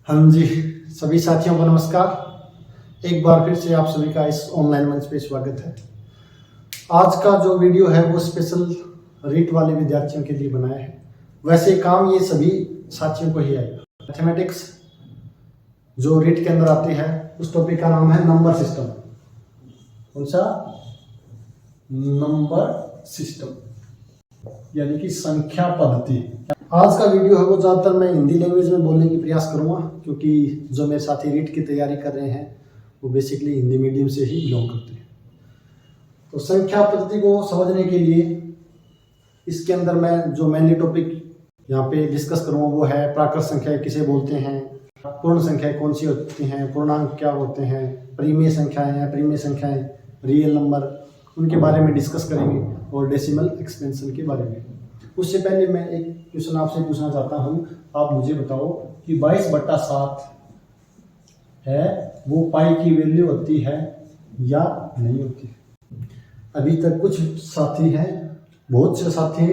हाँ जी, सभी साथियों को नमस्कार। एक बार फिर से आप सभी का इस ऑनलाइन मंच पे स्वागत है। आज का जो वीडियो है वो स्पेशल रीट वाले विद्यार्थियों के लिए बनाया है। वैसे काम ये सभी साथियों को ही आएगा। मैथमेटिक्स जो रीट के अंदर आती है उस टॉपिक का नाम है नंबर सिस्टम। कौन सा? नंबर सिस्टम, यानी कि संख्या पद्धति। आज का वीडियो है वो ज़्यादातर मैं हिंदी लैंग्वेज में बोलने की प्रयास करूँगा, क्योंकि जो मेरे साथी रीट की तैयारी कर रहे हैं वो बेसिकली हिंदी मीडियम से ही बिलोंग करते हैं। तो संख्या पद्धति को समझने के लिए इसके अंदर मैं जो मेनली टॉपिक यहाँ पे डिस्कस करूँगा वो है प्राकृत संख्या किसे बोलते हैं, पूर्ण संख्याएं कौन सी होती हैं, पूर्णांक क्या होते हैं, परिमेय संख्याएं हैं, परिमेय संख्याएं, रियल नंबर, उनके बारे में डिस्कस करेंगे और डेसिमल एक्सपेंशन के बारे में। उससे पहले मैं एक क्वेश्चन आपसे पूछना चाहता हूँ। आप मुझे बताओ कि 22/7 है वो पाई की वैल्यू होती है या नहीं होती है। अभी तक कुछ साथी हैं, बहुत से साथी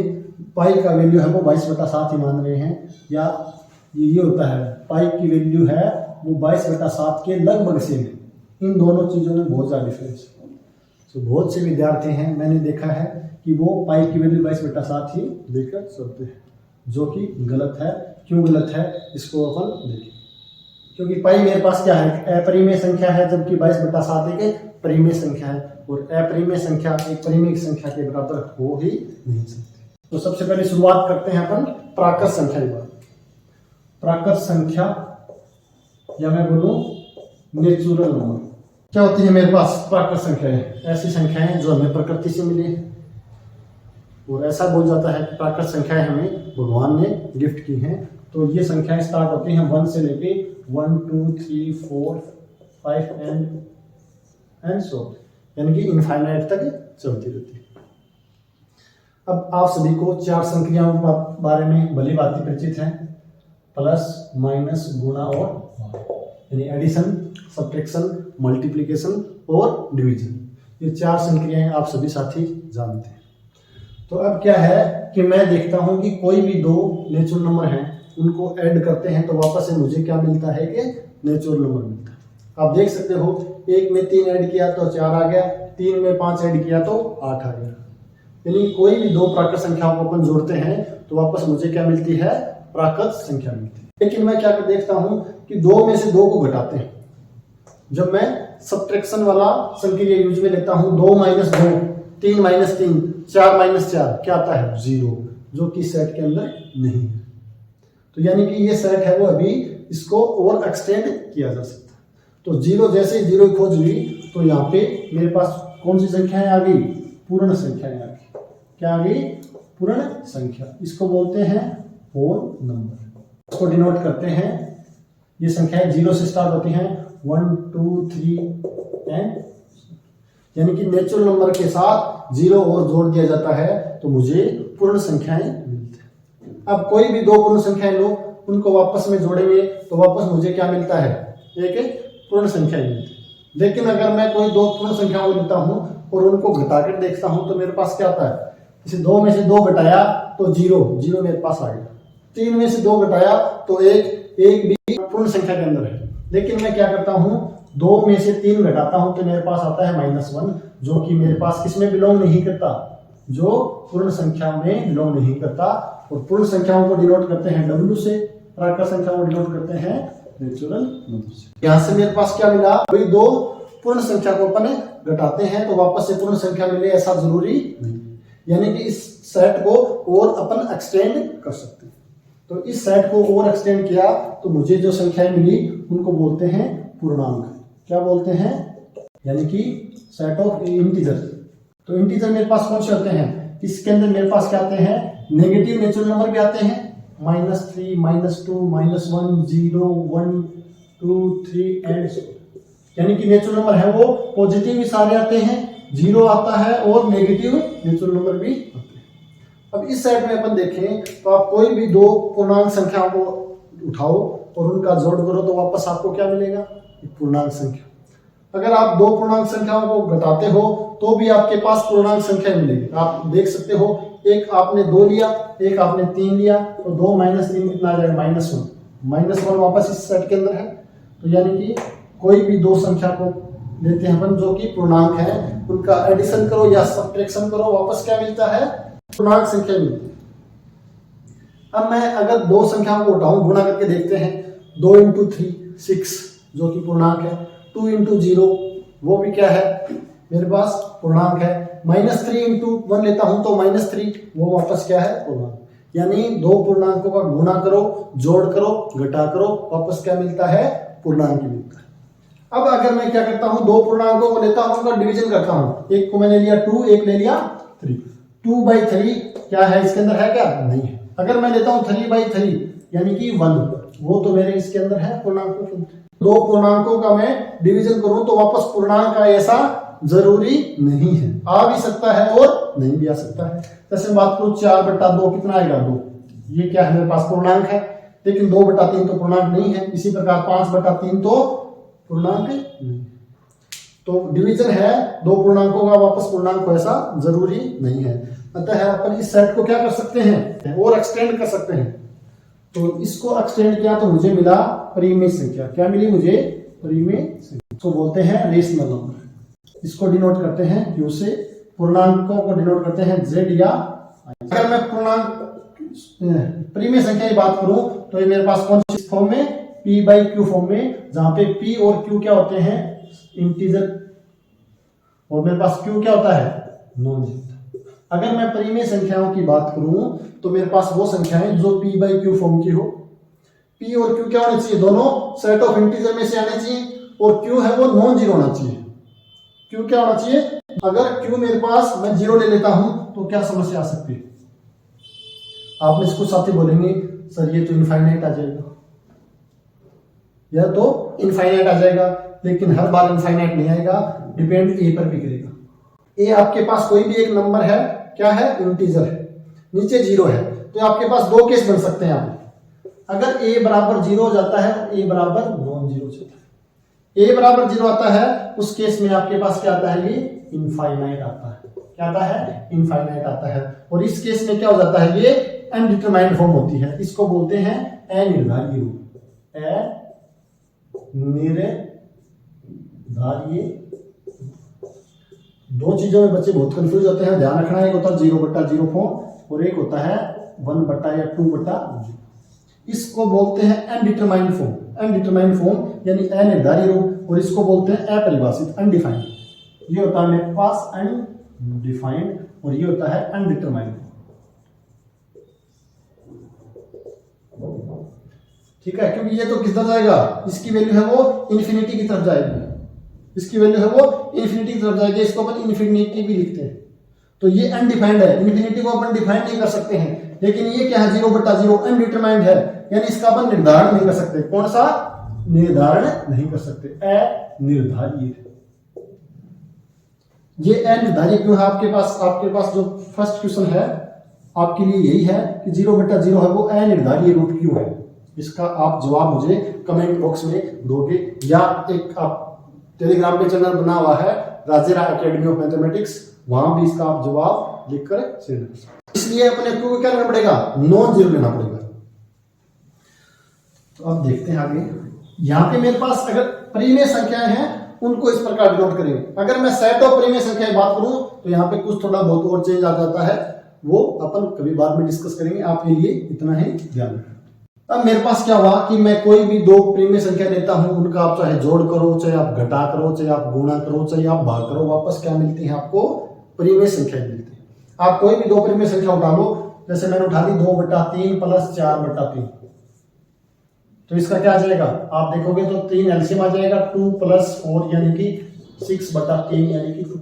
पाई का वैल्यू है वो 22/7 ही मान रहे हैं, या ये होता है पाई की वैल्यू है वो 22/7 के लगभग से है। इन दोनों चीज़ों में बहुत ज़्यादा डिफरेंस है। तो बहुत से विद्यार्थी हैं, मैंने देखा है कि वो पाई की वैल्यू 22/7 ही देकर चलते हैं, जो कि गलत है। क्यों गलत है इसको अपन देखें। क्योंकि पाई मेरे पास क्या है, अपरिमेय संख्या है, जबकि 22/7 एक परिमेय संख्या है, और अपरिमेय संख्या एक परिमेय संख्या के बराबर हो ही नहीं सकती। तो सबसे पहले शुरुआत करते हैं अपन प्राकृत संख्या की बात। प्राकृत संख्या या मैं बोलूं नेचुरल नंबर क्या होती है मेरे पास? प्राकृत संख्याएं ऐसी संख्याएं जो हमें प्रकृति से मिली है, और ऐसा बोल जाता है कि प्राकृत संख्याएं हमें भगवान ने गिफ्ट की हैं। तो ये संख्याएं स्टार्ट होती हैं 1 से लेके 1 2 3 4 5 एंड सो, यानी कि इनफाइनाइट तक चलती रहती है। अब आप सभी को चार संख्याओं के बारे में भली भांति परिचित हैं, प्लस, माइनस, गुणा और यानी एडिशन, सब्ट्रैक्शन, मल्टीप्लिकेशन और डिवीजन। ये चार संख्याएं आप सभी साथी जानते हैं। तो अब क्या है कि मैं देखता हूं कि कोई भी दो नेचुरल नंबर हैं, उनको ऐड करते हैं तो वापस से मुझे क्या मिलता है कि नेचुरल नंबर मिलता है। आप देख सकते हो, एक में 3 ऐड किया तो 4 आ गया, 3 में 5 ऐड किया तो 8 आ गया। यानी कोई भी दो प्राकृत संख्याओं को अपन जोड़ते हैं तो वापस मुझे क्या मिलती है? प्राकृत संख्या मिलती है। लेकिन मैं क्या देखता हूं कि 2 में से 2 को घटाते हैं। जब मैं सब्ट्रैक्शन वाला संक्रिया यूज में लेता हूं, 2 - 2, 3 - 3, 4 - 4 क्या आता है? 0, जो कि सेट के अंदर नहीं है। तो यानी कि ये सेट है वो अभी इसको और एक्सटेंड किया जा सकता है। तो 0 जैसे 0 खोज हुई तो यहाँ पे मेरे पास कौन सी संख्याएं आ गई? पूर्ण संख्याएं आ गई। क्या आ गई? पूर्ण संख्या। इसको बोलते हैं होल नंबर। इसको डिनोट करते हैं, ये संख्याएं 0 से स्टार्ट होती हैं, 1 2 3 एंड, यानी कि नेचुरल नंबर के साथ 0 और जोड़ दिया जाता है तो मुझे पूर्ण संख्याएं मिलती हैं। अब कोई भी दो पूर्ण संख्याएं लो, उनको वापस में जोड़ेंगे तो वापस मुझे क्या मिलता है? एक पूर्ण संख्या मिलती है। लेकिन अगर मैं कोई दो पूर्ण संख्याओं को लेता हूं और उनको घटाकर देखता हूं तो मेरे पास क्या आता है? जैसे 2 में से 2 घटाया तो 0 मेरे पास आ गया। 3 में से 2 घटाया तो 1 भी पूर्ण संख्या के अंदर है। लेकिन मैं क्या करता हूं, 2 में से 3 घटाता हूं तो मेरे पास आता है -1, जो कि मेरे पास किसमें बिलोंग नहीं करता? जो पूर्ण संख्या में बिलोंग नहीं करता। और पूर्ण संख्याओं को डिनोट करते हैं W से, प्राकृत संख्याओं को डिनोट करते हैं नेचुरल नंबर से। यहां से मेरे पास क्या मिला? कोई दो पूर्ण संख्या को अपन घटाते हैं तो वापस से पूर्ण संख्या मिले ऐसा जरूरी नहीं, यानी कि इस सेट को और अपन एक्सटेंड कर सकते हैं। तो इस सेट को और एक्सटेंड किया तो मुझे जो संख्याएं मिली उनको बोलते हैं पूर्णांक। क्या बोलते हैं? यानी कि सेट ऑफ इंटीजर। तो इंटीजर मेरे पास कौन से होते हैं? इसके अंदर मेरे पास क्या आते हैं? नेगेटिव नेचुरल नंबर भी आते हैं, -3 -2 -1 0 1 2 3 एंड सो। यानी कि नेचुरल नंबर है वो पॉजिटिव भी सारे आते हैं, 0 आता है और नेगेटिव नेचुरल नंबर भी आते हैं। अब इस साइड में अपन देखें तो आप कोई भी दो पूर्णांक संख्याओं को उठाओ और उनका जोड़ करो तो वापस आपको क्या मिलेगा? एक पूर्णांक संख्या। अगर आप दो पूर्णांक संख्याओं को घटाते हो तो भी आपके पास पूर्णांक संख्या मिलेगी। आप देख सकते हो, एक आपने 2 लिया, एक आपने 3 लिया, तो 2 - 3 कितना आ जाएगा? -1। -1 वापस इस सेट के अंदर है। तो यानी कि कोई भी दो संख्या को लेते हैं अपन जो कि पूर्णांक है, उनका एडिशन करो या सब्ट्रैक्शन करो, वापस क्या मिलता है? पूर्णांक संख्या मिलती है। अब मैं अगर दो संख्याओं को उठाऊं, गुणा करके देखते हैं। 2 × 3 6 जो कि पूर्णांक है। 2 × 0 वो भी क्या है? मेरे पास पूर्णांक है। -3 × 1 लेता हूं तो -3 वो वापस क्या है? पूर्णांक। यानी दो पूर्णांकों का गुणा करो, जोड़ करो, घटा करो, वापस क्या मिलता है? पूर्णांक ही मिलता है। अब अगर मैं क्या करता हूं, दो पूर्णांकों को लेता हूं, उनका डिवीजन करता हूं। एक को मैंने लिया 2, एक ले लिया 3। 2/3 क्या है इसके अंदर? है क्या? नहीं है। अगर मैं लेता हूं 3/3 यानी कि 1, वो तो मेरे इसके अंदर है पूर्णांकों के अंदर। दो पूर्णांकों का मैं डिवीजन करूं तो वापस पूर्णांक का ऐसा जरूरी नहीं है, आ भी सकता है और नहीं भी आ सकता है। जैसे बात करूं 4/2 कितना आएगा? 2। ये क्या है? मेरे पास पूर्णांक है, लेकिन 2/3 तो पूर्णांक नहीं है। इसी प्रकार 5/3 तो पूर्णांक नहीं। तो डिवीजन है दो पूर्णांकों का, वापस पूर्णांक को ऐसा जरूरी नहीं है। अतः अपन इस सेट को क्या कर सकते हैं? और एक्सटेंड कर सकते हैं। तो इसको एक्सटेंड किया तो मुझे मिला परिमेय संख्या। क्या मिली मुझे? परिमेय संख्या। इसको बोलते हैं रेशनल नंबर। इसको डिनोट करते हैं क्यू से, पूर्णांकों को डिनोट करते हैं जेड या आई। अगर मैं पूर्णांक परिमेय संख्या की बात करूं तो ये मेरे पास कौन सी फॉर्म में? p/q फॉर्म में, जहां पे p और q क्या होते हैं? इंटीजर, और मेरे पास q क्या होता है? Non zero. अगर मैं परिमेय संख्याओं की बात करूं तो मेरे पास वो संख्याएं जो p/q फॉर्म की हो। p और q क्या होने चाहिए? दोनों सेट ऑफ इंटीजर में से आने चाहिए, और q है वो नॉन जीरो होना चाहिए। q क्या होना चाहिए? अगर q मेरे पास मैं 0 ले लेता हूं तो क्या समस्या आ सकती है? आप में से कुछ साथी बोलेंगे सर ये तो इनफाइनाइट आ जाएगा, यह तो इनफाइनाइट आ जाएगा। लेकिन हर बार इनफाइनाइट नहीं आएगा, डिपेंड ए पर भी करेगा। ए आपके पास कोई भी एक नंबर है, क्या है? इंटीजर है, नीचे 0 है, तो आपके पास दो केस बन सकते हैं। आप अगर a बराबर 0 हो जाता है, a बराबर नॉन जीरो हो जाता है। a बराबर 0 आता है, उस केस में आपके पास क्या आता है? ये इनफाइनाइट आता है। क्या आता है? इनफाइनाइट आता है। और इस केस में क्या हो जाता है? ये अनडिटरमाइंड फॉर्म होती है। इसको बोलते हैं अनिर्धारित रूप। निर्धारित। दो चीजों में बच्चे बहुत कंफ्यूज होते हैं, ध्यान रखना। एक होता है 0/0 फॉर्म और एक होता है 1 या 2/0। इसको बोलते हैं अनडिटरमाइंड फॉर्म। अनडिटरमाइंड फॉर्म यानी अनिर्धारित रूप, और इसको बोलते हैं अपरिभाषित, अनडिफाइंड। ये होता है मेरे पास अनडिफाइंड, और ये होता है अनडिटरमाइंड। ठीक है, क्योंकि ये तो किस तरफ जाएगा? इसकी वैल्यू है वो इन्फिनिटी की तरफ जाएगी। इसकी वैल्यू है वो इन्फिनिटी की तरफ जाएगी। इसको अपन इन्फिनिटी भी लिखते हैं। तो ये अनडिफाइंड है, इन्फिनिटी को अपन डिफाइन नहीं कर सकते हैं। लेकिन ये क्या है? 0/0 अनडिटरमाइंड है, यानी इसका अपन निर्धारण नहीं कर सकते। कौन सा? निर्धारण नहीं कर सकते, अनिर्धारित। ये अनिर्धारित क्यों है आपके पास? आपके पास जो फर्स्ट क्वेश्चन है आपके लिए यही है कि 0/0 है वो अनिर्धारित रूप क्यों है। इसका आप जवाब मुझे कमेंट बॉक्स में दोगे, या एक आप टेलीग्राम पे चैनल बना हुआ है राजेरा एकेडमी ऑफ मैथमेटिक्स, वहां भी इसका आप जवाब लिखकर शेयर कर सकते हैं। इसलिए अपने को क्या लेना पड़ेगा? नॉन जीरो लेना पड़ेगा। तो अब देखते हैं आगे। यहाँ पे मेरे पास अगर परिमेय संख्याएं हैं उनको इस प्रकार डिनोट करेंगे। अगर मैं सेट ऑफ परिमेय संख्याएं बात करूं तो यहाँ पे कुछ थोड़ा बहुत और चेंज आ जाता है, वो अपन कभी बाद में डिस्कस करेंगे। आपके लिए इतना ही ध्यान रखना। अब मेरे पास क्या हुआ कि मैं कोई भी दो परिमेय संख्या लेता हूं, उनका आप चाहे जोड़ करो, चाहे आप घटा करो, चाहे आप गुणा करो, चाहे आप भाग करो, वापस क्या मिलती है आपको? परिमेय संख्या मिलती है। आप कोई भी दो परिमेय संख्या उठा लो, जैसे मैंने उठा ली 2/3 + 4/3, तो इसका क्या आ जाएगा? आप देखोगे तो 3 एलसीएम आ जाएगा, 2 + 4 यानी कि 6/3 यानी कि 2।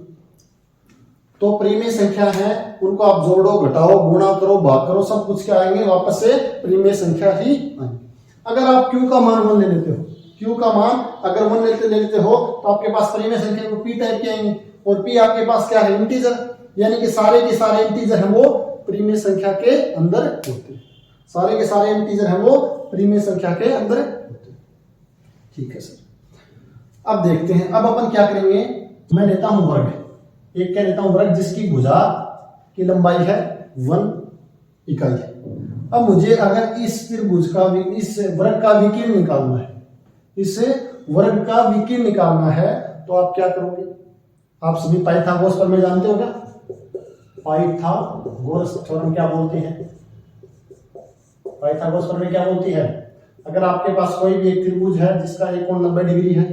तो परिमेय संख्या है, उनको आप जोड़ो, घटाओ, गुणा करो, भाग करो, सब कुछ क्या आएंगे? वापस से परिमेय संख्या ही आएंगे। अगर आप q का मान 1 ले लेते हो, q का मान अगर 1 ले लेते हो तो आपके पास परिमेय संख्या को p टाइप के आएंगे, और p आपके पास क्या है? इंटीजर, यानी कि सारे के सारे इंटीजर हैं वो परिमेय संख्या के अंदर होते हैं। सारे के सारे इंटीजर हैं वो परिमेय संख्या के अंदर होते हैं। ठीक है सर, अब देखते हैं। अब अपन क्या करेंगे? मैं लेता हूं वर्ग, क्या लेता हूं? वर्ग जिसकी भुजा की लंबाई है 1 इकाई। अब मुझे अगर इस त्रिभुज का इस वर्ग का विकीर्ण निकालना है, इस वर्ग का विकीर्ण निकालना है, तो आप क्या करोगे? आप सभी पाइथागोरस प्रमेय जानते हो क्या? पाइथागोरस थ्योरम क्या बोलती है? पाइथागोरस प्रमेय क्या बोलती है? अगर आपके पास कोई भी एक त्रिभुज है जिसका एक कोण 90 डिग्री है,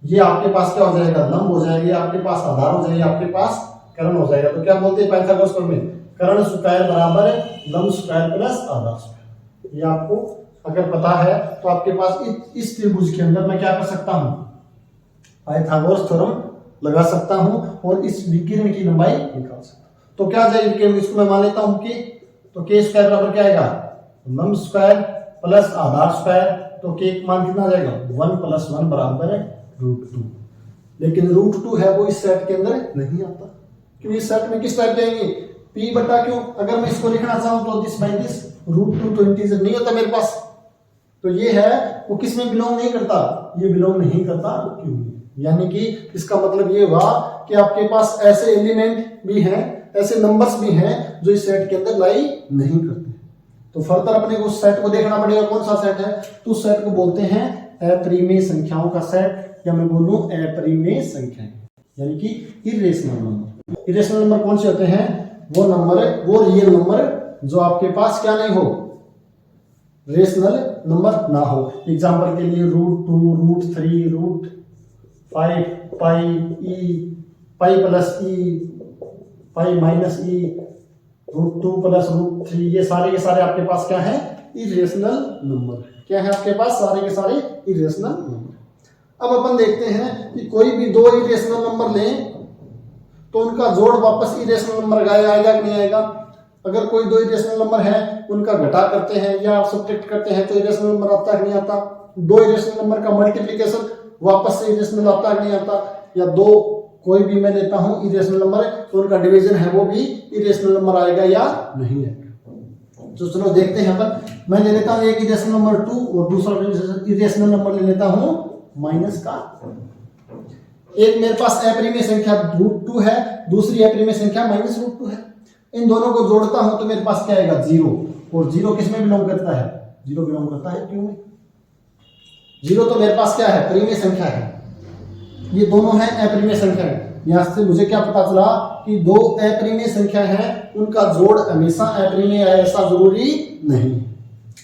ये आपके पास क्या हो जाएगा? लंब हो जाएगी, आपके पास आधार हो जाएगी, आपके पास कर्ण हो जाएगा। तो क्या बोलते हैं पाइथागोरस प्रमेय? कर्ण स्क्वायर बराबर लंब स्क्वायर प्लस आधार स्क्वायर। ये आपको अगर पता है तो आपके पास इस त्रिभुज के अंदर मैं क्या कर सकता हूं? पाइथागोरस थ्योरम लगा सकता हूं और इस विकीर्ण की लंबाई निकाल सकता हूं। तो क्या जाएगा? इसको मैं मान लेता हूं कि तो के स्क्वायर बराबर क्या आएगा? लंब स्क्वायर प्लस आधार स्क्वायर। तो के मान कितना आ जाएगा? 1 + 1 बराबर √2। लेकिन √2 है वो इस सेट के अंदर नहीं आता, क्योंकि इस सेट में किस टाइप जाएंगे? P/Q। अगर मैं इसको लिखना चाहूं तो दिस बाई दिस, √2 तो इंटीजर नहीं होता मेरे पास। तो ये है वो किस में बिलोंग नहीं करता? ये बिलोंग नहीं करता Q में। यानी कि इसका मतलब ये हुआ कि आपके पास ऐसे एलिमेंट भी हैं, ऐसे नंबर्स भी हैं जो इस सेट के अंदर लाई नहीं करते। तो फर्दर अपने को उस सेट को देखना पड़ेगा, कौन सा सेट है? तो उस सेट को बोलते हैं अपरिमेय संख्याओं का सेट, या मैं बोलूं अपरिमेय संख्याएं, यानी कि इरेशनल नंबर। इरेशनल नंबर कौन से होते हैं? वो नंबर, वो रियल नंबर जो आपके पास क्या नहीं हो? रेशनल नंबर ना हो। एग्जांपल के लिए √2, √3, √5, पाई ई, पाई प्लस ई, पाई माइनस ई, √2 + √3, ये सारे के सारे आपके पास क्या है? Irrational number. क्या है आपके पास? सारे के सारे इरेशनल नंबर। अब अपन देखते हैं कि कोई भी दो इरेशनल नंबर लें तो उनका जोड़ वापस इरेशनल नंबर आएगा कि नहीं आएगा? अगर कोई दो इरेशनल नंबर है, उनका घटा करते हैं या सब्ट्रैक्ट करते हैं तो इरेशनल नंबर आता है कि नहीं आता? दो इरेशनल नंबर का मल्टीप्लिकेशन वापस से इरेशनल आता है कि नहीं आता? या दो कोई भी मैं लेता हूं इरेशनल नंबर, तो उनका डिवीजन है वो भी इरेशनल नंबर आएगा या नहीं आएगा? तो चलो देखते हैं अपन। मैं ले लेता हूं एक इरेशनल नंबर 2 और दूसरा इरेशनल नंबर ले लेता हूं माइनस का। एक मेरे पास अपरिमेय संख्या √2 है, दूसरी अपरिमेय संख्या -√2 है। इन दोनों को जोड़ता हूं तो मेरे पास क्या आएगा? 0। और 0 किस में बिलोंग करता है? 0 बिलोंग करता है Q में। 0 तो मेरे पास क्या है? परिमेय संख्या है। ये दोनों हैं अपरिमेय संख्याएं। यहां से मुझे क्या पता चला कि दो अपरिमेय संख्या है, उनका जोड़ हमेशा अपरिमेय है, ऐसा जरूरी नहीं।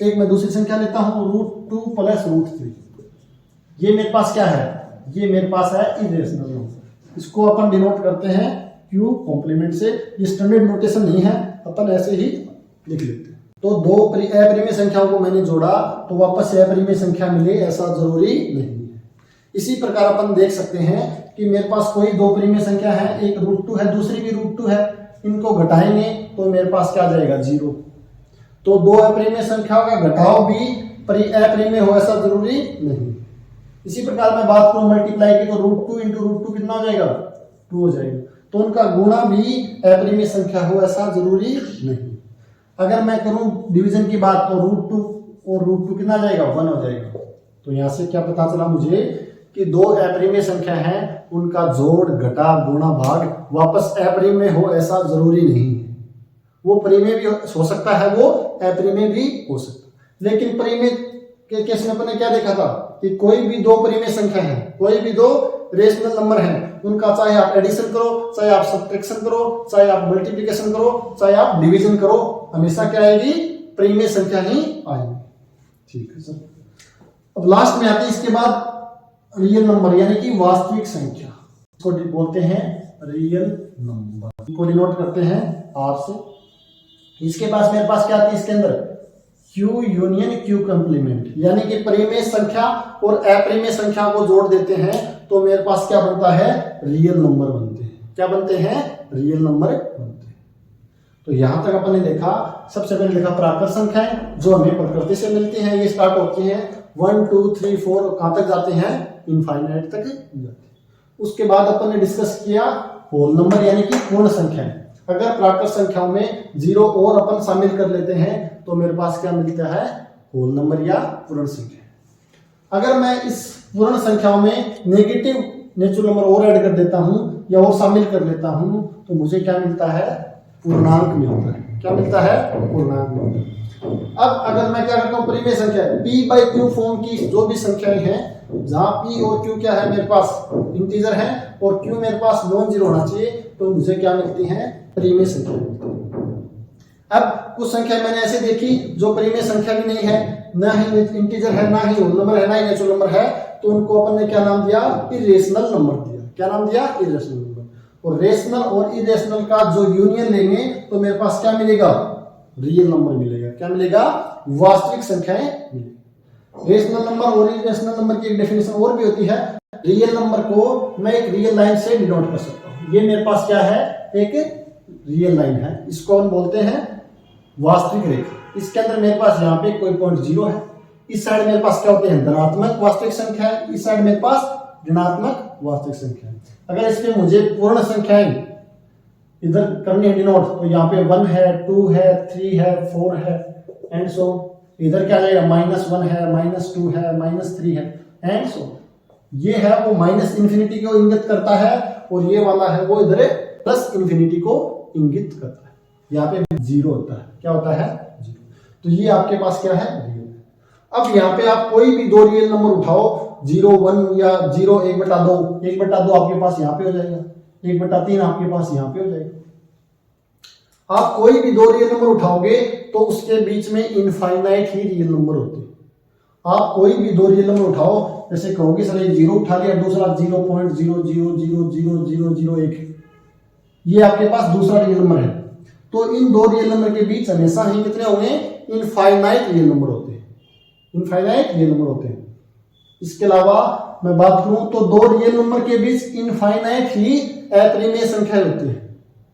एक मैं दूसरी संख्या लेता हूं √2 + √3। ये मेरे पास क्या है? ये मेरे पास है इरेशनल नंबर। इसको अपन डिनोट करते हैं Q कॉम्प्लीमेंट से। ये स्टैंडर्ड नोटेशन नहीं है, अपन ऐसे ही लिख लेते हैं। तो दो अपरिमेय संख्याओं को मैंने जोड़ा तो वापस से अपरिमेय संख्या मिले, ऐसा जरूरी नहीं है। इसी प्रकार अपन देख सकते हैं कि मेरे पास कोई दो परिमेय संख्या है, एक √2 है, दूसरी भी √2 है। इनको घटाएंगे तो मेरे पास क्या आ जाएगा? 0। तो दो अपरिमेय संख्याओं का घटाव भी अपरिमेय हो, ऐसा जरूरी नहीं। इसी प्रकार मैं बात करूं मल्टीप्लाई की, तो √2 × √2 कितना हो जाएगा? 2 हो जाएगा। तो उनका गुणा भी अपरिमेय संख्या हो, ऐसा जरूरी नहीं। अगर मैं करूं डिवीजन की बात तो √2 और √2 कितना जाएगा? 1 हो जाएगा। तो यहां से क्या पता चला मुझे कि दो अपरिमेय संख्या हैं, उनका जोड़, घटा, गुणा, भाग वापस अपरिमेय हो, ऐसा जरूरी नहीं है। वो परिमेय भी हो सकता है, वो अपरिमेय भी हो सकता है। लेकिन परिमेय के केस में अपने क्या देखा था कि कोई भी दो परिमेय संख्या है, कोई भी दो रेशनल नंबर है, उनका चाहे आप एडिशन करो, चाहे आप सब्ट्रैक्शन करो, चाहे आप मल्टीप्लिकेशन करो, चाहे आप डिवीजन करो, हमेशा क्या आएगी? परिमेय संख्या ही आएगी। ठीक है सर। अब लास्ट में आती है इसके बाद रियल नंबर, यानी कि वास्तविक संख्या। इसको बोलते हैं रियल नंबर। इसको डिनोट करते हैं R से। इसके पास मेरे पास क्या आती है? इसके अंदर Q यूनियन Q कॉम्प्लीमेंट, यानी कि परिमेय संख्या और अपरिमेय संख्या को जोड़ देते हैं तो मेरे पास क्या बनता है? रियल नंबर बनते हैं। क्या बनते हैं? रियल नंबर बनते हैं। तो यहां तक अपन ने देखा, सबसे पहले देखा प्राकृत संख्याएं जो हमें प्रकृति से मिलती हैं। ये स्टार्ट होती हैं 1 2 3 4, कहां तक जाते हैं? इनफाइनाइट तक जाते हैं। उसके बाद अपन ने डिस्कस किया होल नंबर, यानी कि पूर्ण संख्याएं। अगर प्राकृत संख्याओं में 0 और अपन शामिल कर लेते हैं तो मेरे पास क्या मिलता है? होल नंबर या पूर्ण संख्या। अगर मैं इस पूर्ण संख्याओं में नेगेटिव नेचुरल नंबर और ऐड कर देता हूं या और शामिल कर लेता हूं तो मुझे क्या मिलता है? पूर्णांक मिलता है। क्या मिलता है? पूर्णांक मिलता है। अब अगर मैं क्या करता हूँ, परिमेय संख्या p/q फॉर्म की जो भी संख्याएं हैं, जहां p और q क्या है, मेरे पास इंटीजर है और q मेरे पास नॉन जीरो होना चाहिए, तो मुझे क्या मिलती है, परिमेय संख्या मिलती है। अब कुछ संख्या मैंने ऐसे देखी जो परिमेय संख्या भी नहीं है, ना ही इंटीजर है, ना ही होल नंबर है, ना ही नेचुरल नंबर है, तो उनको अपन ने क्या नाम दिया, इरेशनल नंबर दिया। क्या नाम दिया, इरेशनल नंबर। और रेशनल और इरेशनल का जो यूनियन लेंगे तो मेरे पास क्या मिलेगा, रियल नंबर मिलेगा। क्या मिलेगा, वास्तविक संख्याएं मिलेगी। रेशनल नंबर और इरेशनल नंबर की एक डेफिनेशन और भी होती है। रियल नंबर को मैं एक रियल लाइन से डिनोट कर सकता हूं। ये मेरे पास क्या है, एक रियल लाइन है, इसको हम बोलते हैं वास्तविक रेखा। इसके अंदर मेरे पास यहाँ पे कोई पॉइंट जीरो है, इस साइड मेरे पास क्या होते हैं, धनात्मक वास्तविक संख्या है, इस साइड मेरे पास ऋणात्मक वास्तविक संख्या है। अगर इसके मुझे पूर्ण संख्याएं इधर करनी है डिनोट, तो यहाँ पे 1 है, 2 है, 3 है, 4 है एंड सो। इधर क्या जाएगा, -1 है, -2 है, -3 है एंड सो। ये है वो माइनस इंफिनिटी को इंगित करता है और ये वाला है वो इधर प्लस इंफिनिटी को इंगित करता है। यहाँ पे जीरो होता है, क्या होता है, जीरो। तो ये आपके पास क्या है, रियल। अब यहाँ पे आप कोई भी दो रियल नंबर उठाओ, 0, 1 या 0, 1/2, 1/2 आपके पास यहाँ पे हो जाएगा, 1/3 आपके पास यहाँ पे हो जाएगा। आप कोई भी दो रियल नंबर उठाओगे तो उसके बीच में इनफाइनाइट ही रियल नंबर होते हैं। आप कोई भी दो रियल नंबर उठाओ, जैसे कहोगे सर एक 0 उठा लिया, दूसरा 0.0000001, ये आपके पास दूसरा रियल नंबर है, तो इन दो रियल नंबर के बीच हमेशा ही कितने होंगे, इनफाइनाइट रियल नंबर होते हैं, इनफाइनाइट रियल नंबर होते हैं। इसके अलावा मैं बात करूं तो दो रियल नंबर के बीच इनफाइनाइट ही अपरिमेय संख्या होती है।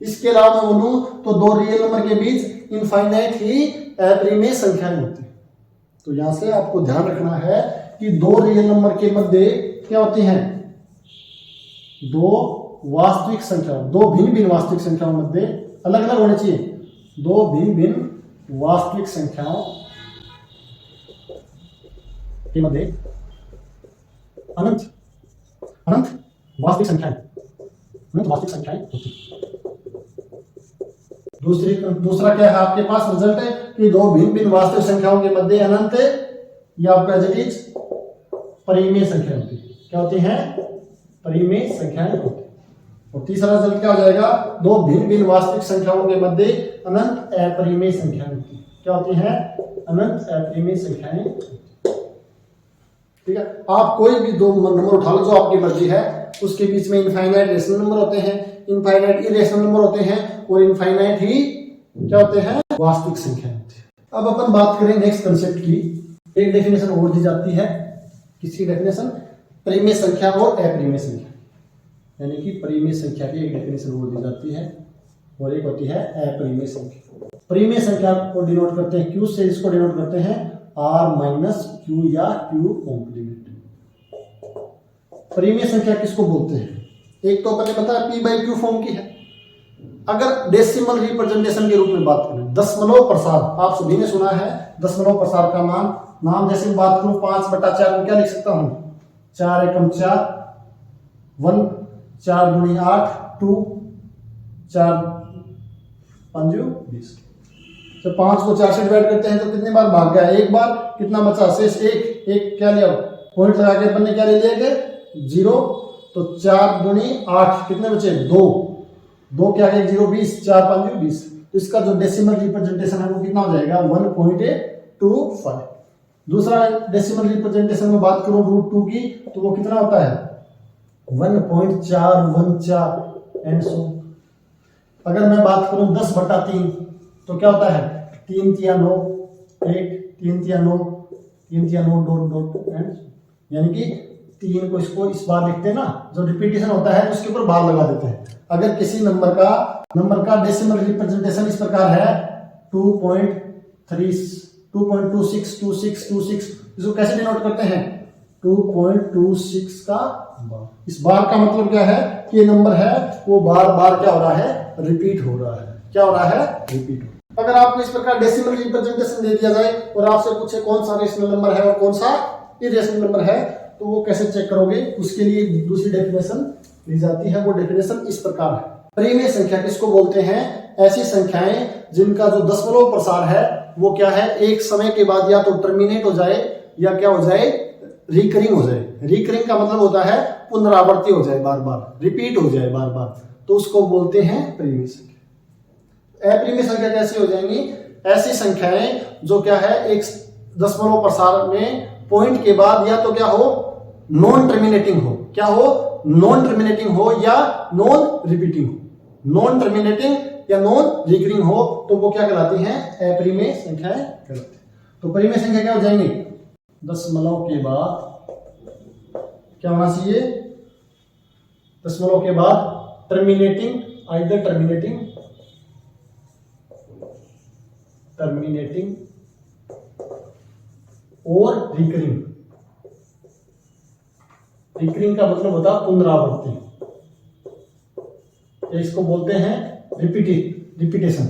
इसके अलावा मैं बोलूं तो दो रियल नंबर के बीच इनफाइनाइट ही अपरिमेय संख्याएं होती है। तो यहां से आपको ध्यान रखना है कि दो रियल नंबर के मध्य क्या होती हैं, दो वास्तविक संख्या, दो भिन्न भिन्न वास्तविक संख्याओं मध्य अलग अलग होने चाहिए, दो भिन्न भिन्न वास्तविक संख्याओं के मध्य अनंत वास्तविक संख्याएं, अनंत वास्तविक संख्याएं होती। दूसरा क्या है आपके पास रिजल्ट है कि दो भिन्न भिन्न वास्तविक संख्याओं के मध्य अनंत या आपका जटिल परिमेय संख्या होती है। क्या होती है, परिमेय संख्याएं होती है। और तीसरा रिजल्ट क्या हो जाएगा, दो भिन्न भिन्न वास्तविक संख्याओं के मध्य अनंत अपरिमेय संख्याएं होती है। क्या होती है, अनंत अपरिमेय संख्याएं। ठीक है, आप कोई भी दो नंबर उठा लो जो आपकी मर्जी है, उसके बीच में इनफाइनाइट रेशनल नंबर होते हैं, इनफाइनाइट इरेशनल नंबर होते हैं और इनफाइनाइट ही क्या होते हैं, वास्तविक संख्या होती है। अब अपन बात करें नेक्स्ट कंसेप्ट की। एक डेफिनेशन और दी जाती है, किसकी डेफिनेशन, परिमेय संख्या और अपरिमेय संख्या, यानी कि परिमेय संख्या की एक डेफिनेशन और दी जाती है और एक होती है अपरिमेय संख्या। परिमेय संख्या को डिनोट करते हैं क्यू से, इसको डिनोट करते हैं r-q या q कॉम्प्लीमेंट। परिमेय संख्या किसको बोलते हैं, एक तो अपन ने बताया p/q फॉर्म की है। अगर डेसिमल रिप्रेजेंटेशन के रूप में बात करें, दशमलव प्रसार, आप सभी ने सुना है दशमलव प्रसार का नाम जैसे बात करूं 5/4 में क्या लिख सकता हूं, 4 एकम 4, 1, 4 दूनी 8, 2, 4 पंजू 20। जब 5 को 4 से डिवाइड करते हैं तो कितने बार भाग गया, एक बार, कितना बचा शेष, एक क्या लिया, पॉइंट लगा के अपन ने क्या ले लिया कि 0, तो 4 दूनी 8, कितने बचे 2 क्या है 0, 20, 4 5 20। तो इसका जो डेसिमल रिप्रेजेंटेशन है वो कितना हो जाएगा 1.25। दूसरा डेसिमल रिप्रेजेंटेशन में बात करूं √2 की, तो वो कितना होता है 1.414 एंड सो। अगर मैं बात करूं 10/3 तो क्या होता है 3 तिया 9, 1 3 तिया 9, 3 तिया 9 डॉट एंड, यानी कि 3 को इसको इस बार लिखते हैं ना, जो रिपीटेशन होता है उसके ऊपर बार लगा देते हैं। अगर किसी नंबर का डेसिमल रिप्रेजेंटेशन इस प्रकार है 2.26, इसको कैसे डिनोट करते हैं 2.26 का बार। इस बार का मतलब क्या है कि ये नंबर है वो बार बार क्या हो रहा है, रिपीट हो रहा है। क्या हो रहा है, रिपीट हो। अगर आपको इस प्रकार डेसिमल रिप्रेजेंटेशन दे दिया जाए और आपसे पूछे कौन सा रेशनल नंबर है और कौन सा इरेशनल नंबर है, तो वो कैसे चेक करोगे, उसके लिए दूसरी डेफिनेशन दी जाती है। वो डेफिनेशन इस प्रकार है। परिमेय संख्या किसको बोलते हैं, ऐसी संख्याएं जिनका जो दशमलव प्रसार है वो क्या है, एक समय के बाद या तो टर्मिनेट हो जाए या क्या हो जाए, रिकरिंग हो जाए। रिकरिंग का मतलब होता है पुनरावृत्ति हो जाए, बार बार रिपीट हो जाए बार बार, तो उसको बोलते हैं परिमेय संख्या। अपरिमेय संख्या कैसी हो जाएंगी, ऐसी संख्याएं जो क्या है एक दशमलव प्रसार में पॉइंट के बाद या तो क्या हो, नॉन टर्मिनेटिंग हो, क्या हो, नॉन टर्मिनेटिंग हो या नॉन रिपीटिंग हो, नॉन टर्मिनेटिंग या नॉन रिकरिंग हो, तो वो क्या कहलाती हैं, अपरिमेय संख्याएं कहलाती हैं। तो परिमेय संख्या क्या हो जाएंगी, दशमलव के बाद क्या होना चाहिए, दशमलव के बाद टर्मिनेटिंग, आइदर टर्मिनेटिंग और रिकरिंग। रिकरिंग का मतलब होता है पुनरावृत्ति, इसको बोलते हैं रिपीटेशन।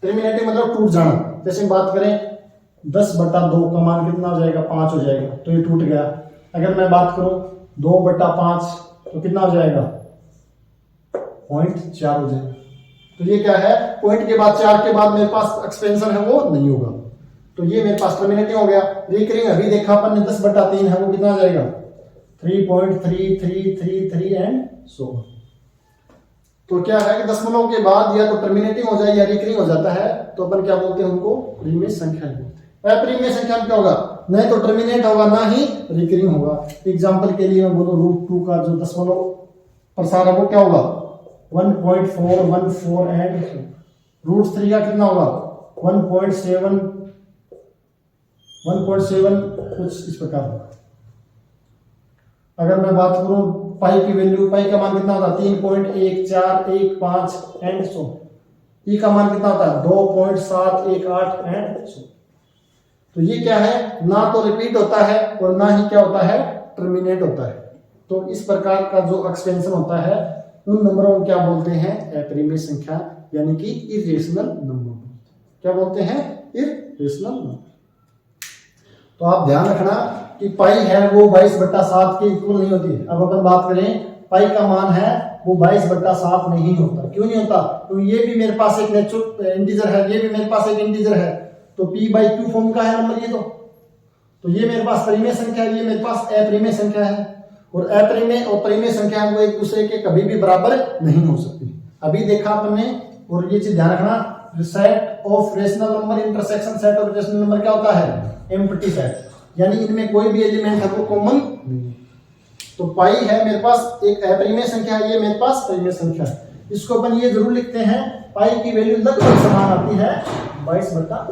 टर्मिनेटिंग मतलब टूट जाना। जैसे हम बात करें 10/2 का मान कितना हो जाएगा, 5 हो जाएगा, तो ये टूट गया। अगर मैं बात करूं 2/5 तो कितना हो जाएगा, 0.4 हो जाएगा। तो ये क्या है, पॉइंट के बाद 4 के बाद मेरे पास एक्सपेंशन है वो नहीं होगा, तो ये मेरे पास टर्मिनेटिंग हो गया। रिकरिंग अभी देखा अपन ने 10/3 है, वो कितना आ जाएगा, 3.3333 एंड सो ऑन। तो क्या है कि दशमलव के बाद या तो टर्मिनेटिंग हो जाए या रिकरिंग हो जाता है, तो अपन क्या बोलते हैं, उनको परिमेय संख्या बोलते हैं। अपरिमेय संख्या में क्या होगा, नहीं तो टर्मिनेट होगा ना ही रिकरिंग होगा। एग्जांपल के लिए मैं बोलूं √2 का जो दशमलव प्रसार है वो क्या होगा, 1.414 एंड √3 का कितना होगा, 1.7 कुछ इस प्रकार होगा। अगर मैं बात करूं पाई की वैल्यू, पाई का मान कितना होता है, 3.1415 एंड सो। ई का मान कितना होता है, 2.718 एंड सो। तो ये क्या है, ना तो रिपीट होता है और ना ही क्या होता है, टर्मिनेट होता है। तो इस प्रकार का जो एक्सपेंशन होता है उन नंबरों को क्या बोलते हैं, अपरिमेय संख्या, यानी कि इरेशनल नंबर। क्या बोलते हैं, इरेशनल नंबर। तो आप ध्यान रखना कि पाई है वो 22/7 के इक्वल नहीं होती। अब अपन बात करें पाई का मान है वो 22/7 नहीं होता। क्यों नहीं होता, तो ये भी मेरे पास एक नेचुरल इंटीजर है, ये भी मेरे पास एक इंटीजर है, तो p/q फॉर्म का है नंबर ये। तो ये मेरे पास परिमेय संख्या है, ये मेरे पास अपरिमेय संख्या है। और अपरिमेय और परिमेय संख्या वो एक दूसरे के कभी भी बराबर नहीं हो सकती। अभी देखा अपन ने, और ये चीज ध्यान रखना, set of rational number intersection set of rational number क्या होता है, एम्प्टी सेट, यानी इनमें कोई भी एलिमेंट है वो कॉमन नहीं। तो पाई है मेरे पास एक अपरिमेय संख्या है, ये मेरे पास परिमेय संख्या है। इसको अपन ये जरूर लिखते हैं, पाई की वैल्यू लगभग समान आती है 22/7।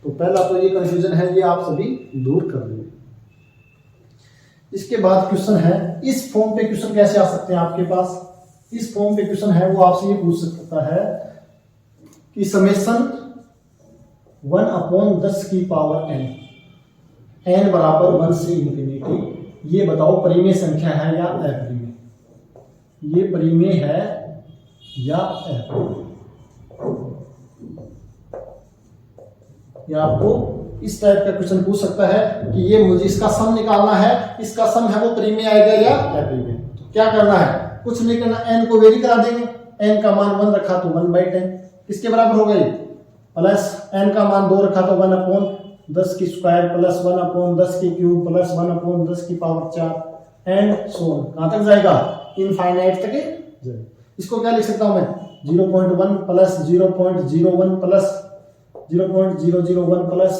तो पहला तो ये कंफ्यूजन है, ये आप सभी दूर कर लेंगे। इसके बाद क्वेश्चन है, इस फॉर्म पे क्वेश्चन कैसे आ सकते हैं आपके पास। इस फॉर्म पे क्वेश्चन है वो आपसे ये पूछ सकता है कि समेशन 1/10 की पावर n बराबर 1 से इंफिनिटी, ये बताओ परिमेय संख्या है या अपरिमेय। ये परिमेय है या अपरिमेय, या आपको इस टाइप का क्वेश्चन पूछ सकता है कि ये मुझे इसका सम निकालना है, इसका सम है वो परिमेय आएगा या अपरिमेय। तो क्या करना है, कुछ नहीं करना, n को वेरी करा देंगे। n का मान 1 रखा तो 1/10 किसके बराबर हो गई, प्लस n का मान 2 रखा तो 1/10 की स्क्वायर प्लस 1/10 की क्यूब प्लस 1/10 की पावर 4 एंड सो ऑन। कहां तक जाएगा, इनफाइनाइट तक जाएगा। इसको क्या लिख सकता हूं मैं, 0.1 plus 0.01 plus 0.001 plus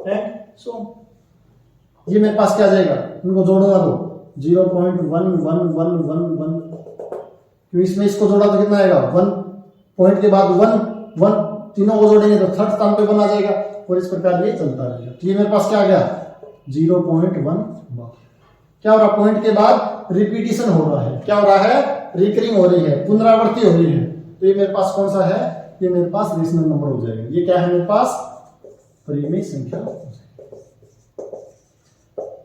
and so. ये मेरे पास क्या आ जाएगा, इनको जोड़ूंगा तो 0.1111, क्यों इसमें इसको जोड़ा तो कितना आएगा, 1 पॉइंट के बाद 1 तीनों को जोड़ेंगे तो थर्ड स्थान पे 1 आ जाएगा, और इस प्रकार ये चलता रहेगा। तो ये मेरे पास क्या आ गया, 0.1। क्या हो रहा, पॉइंट के बाद रिपीटिशन हो रहा है, क्या हो रहा है, रिकरिंग हो रही है, पुनरावृत्ति हो रही है। तो ये मेरे पास कौन सा है, ये मेरे पास रेशनल नंबर हो जाएगा। ये क्या है मेरे पास, परिमेय संख्या।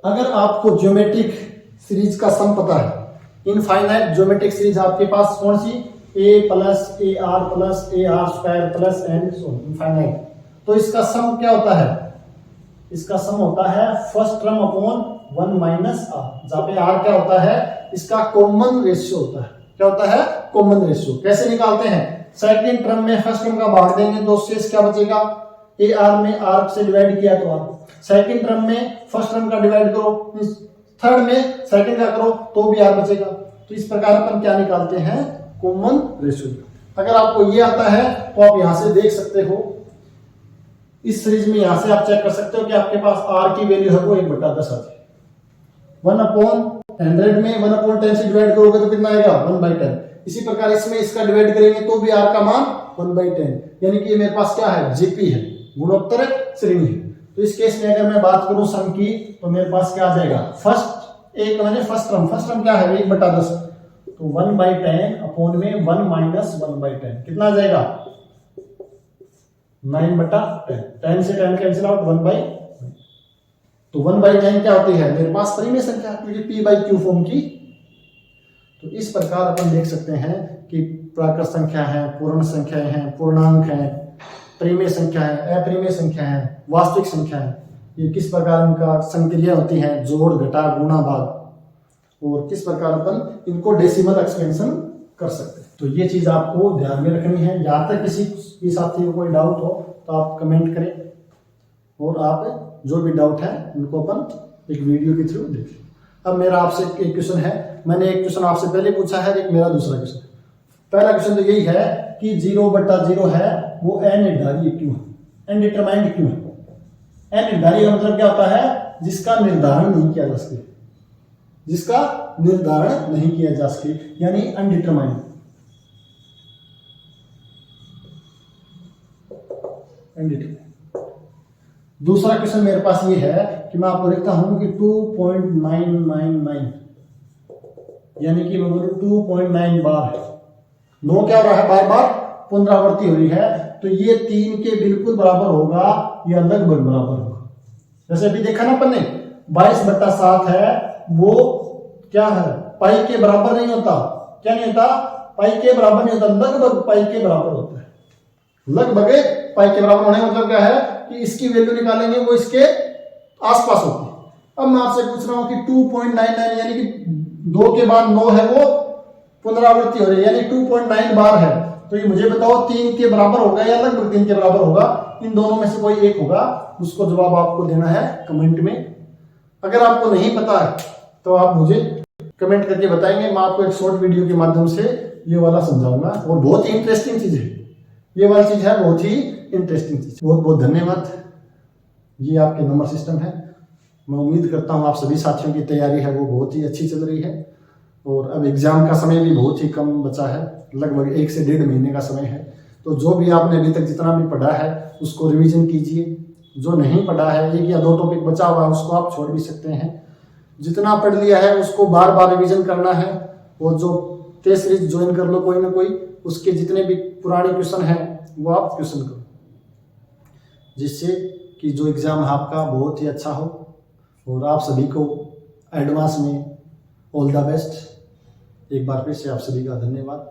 अगर आपको ज्योमेट्रिक सीरीज का सम पता है, इनफाइनाइट ज्योमेट्रिक सीरीज आपके पास कौन सी, a plus AR plus AR square plus and so infinite, तो इसका सम क्या होता है, इसका सम होता है first term upon 1 minus r, जहां पे r क्या होता है, इसका कॉमन रेशियो होता है। क्या होता है, कॉमन रेशियो। कैसे निकालते हैं, सेकंड टर्म में फर्स्ट टर्म का भाग देंगे तो शेष क्या बचेगा, ए आर में आर से डिवाइड किया तो आर, सेकंड टर्म में फर्स्ट टर्म का डिवाइड करो, थर्ड में सेकंड का करो तो भी आर बचेगा। तो इस प्रकार अपन क्या निकालते हैं, कॉमन रेशियो। अगर आपको ये आता है तो आप यहां से देख सकते हो, इस सीरीज में यहां से आप चेक कर सकते हो कि आपके पास आर की वैल्यू है वो 1/10 आ जाए। 1/100 में 1/10 से डिवाइड करोगे तो कितना आएगा, 1/10। इसी प्रकार इसमें इसका डिवाइड करेंगे तो भी आर का मान 1/10, यानी कि ये मेरे पास क्या है, जीपी है, गुणोत्तर श्रेणी है। तो इस केस में अगर मैं बात करूं सम की तो मेरे पास क्या आ जाएगा, फर्स्ट टर्म क्या है 1/10, तो 1/10 अपॉन में 1 माइनस 1/10 कितना आ जाएगा, 9/10। 10 से 10 कैंसिल आउट, 1/10। तो 1/10 क्या होती है, मेरे पास परिमेय संख्या, क्योंकि p/q फॉर्म की। तो इस प्रकार अपन देख सकते हैं कि प्राकृत संख्या है, पूर्ण संख्याएं हैं, पूर्णांक हैं, परिमेय संख्या है, अपरिमेय संख्या है, वास्तविक संख्या है, ये किस प्रकार इनका संक्रिया होती है, जोड़ घटा गुणा भाग, और किस प्रकार अपन इनको डेसिमल एक्सपेंशन कर सकते हैं। तो ये चीज आपको ध्यान में रखनी है। यहाँ तक किसी भी साथी को कोई डाउट हो तो आप कमेंट करें, और आप जो भी डाउट है उनको अपन एक वीडियो के थ्रू देखें। अब मेरा आपसे एक क्वेश्चन है, मैंने एक क्वेश्चन आपसे पहले पूछा है, एक मेरा दूसरा क्वेश्चन। पहला क्वेश्चन तो यही है कि 0/0 है वो अनिर्धारित क्यों है, अनडिटरमाइंड क्यों है। अनिर्धारित का मतलब क्या होता है, जिसका निर्धारण नहीं किया जा सके, जिसका निर्धारण नहीं किया जा सके, यानी अनडिटरमाइंड। दूसरा क्वेश्चन मेरे पास ये है कि मैं आपको लिखता हूं कि 2.999 यानी कि मैं बोलूं 2.9 बार है, 9 क्या हो रहा है, बार बार पुनरावृत्ति हो रही है, तो ये 3 के बिल्कुल बराबर होगा या लगभग बराबर होगा। जैसे अभी देखा ना अपन ने 22/7 है, वो क्या है, पाई के बराबर नहीं होता, क्या नहीं होता, पाई के बराबर नहीं होता, लगभग पाई के बराबर होता है। लगभग पाई के बराबर होने का मतलब क्या है कि इसकी वैल्यू निकालेंगे वो इसके आसपास होती है। अब मैं आपसे पूछ रहा हूं कि 2.99 यानी कि 2 के बाद 9 है वो पुनरावृत्ति हो रही है, यानी 2.9 बार है, तो ये मुझे बताओ 3 के बराबर होगा या लगभग 3 के बराबर होगा, इन दोनों में से कोई एक होगा, उसको जवाब आपको देना है कमेंट में। अगर आपको नहीं पता है तो आप मुझे कमेंट करके बताएंगे, मैं आपको एक शॉर्ट वीडियो के माध्यम से ये वाला समझाऊंगा, और बहुत ही इंटरेस्टिंग चीज है, ये वाली चीज है बहुत ही इंटरेस्टिंग चीज। बहुत बहुत धन्यवाद। ये आपके नंबर सिस्टम है, मैं उम्मीद करता हूँ आप सभी साथियों की तैयारी है वो बहुत ही अच्छी चल रही है, और अब एग्जाम का समय भी बहुत ही कम बचा है, लगभग 1 से 1.5 महीने का समय है। तो जो भी आपने अभी तक जितना भी पढ़ा है उसको रिवीजन कीजिए, जो नहीं पढ़ा है 1 या 2 टॉपिक बचा हुआ है उसको आप छोड़ भी सकते हैं, जितना पढ़ लिया है उसको बार बार रिवीजन करना है, और जो टेस्ट सीरीज ज्वाइन कर लो कोई ना कोई, उसके जितने भी पुराने क्वेश्चन हैं वो आप क्वेश्चन करो, जिससे कि जो एग्जाम है आपका बहुत ही अच्छा हो। और आप सभी को एडवांस में ऑल द बेस्ट। एक बार फिर से आप सभी का धन्यवाद।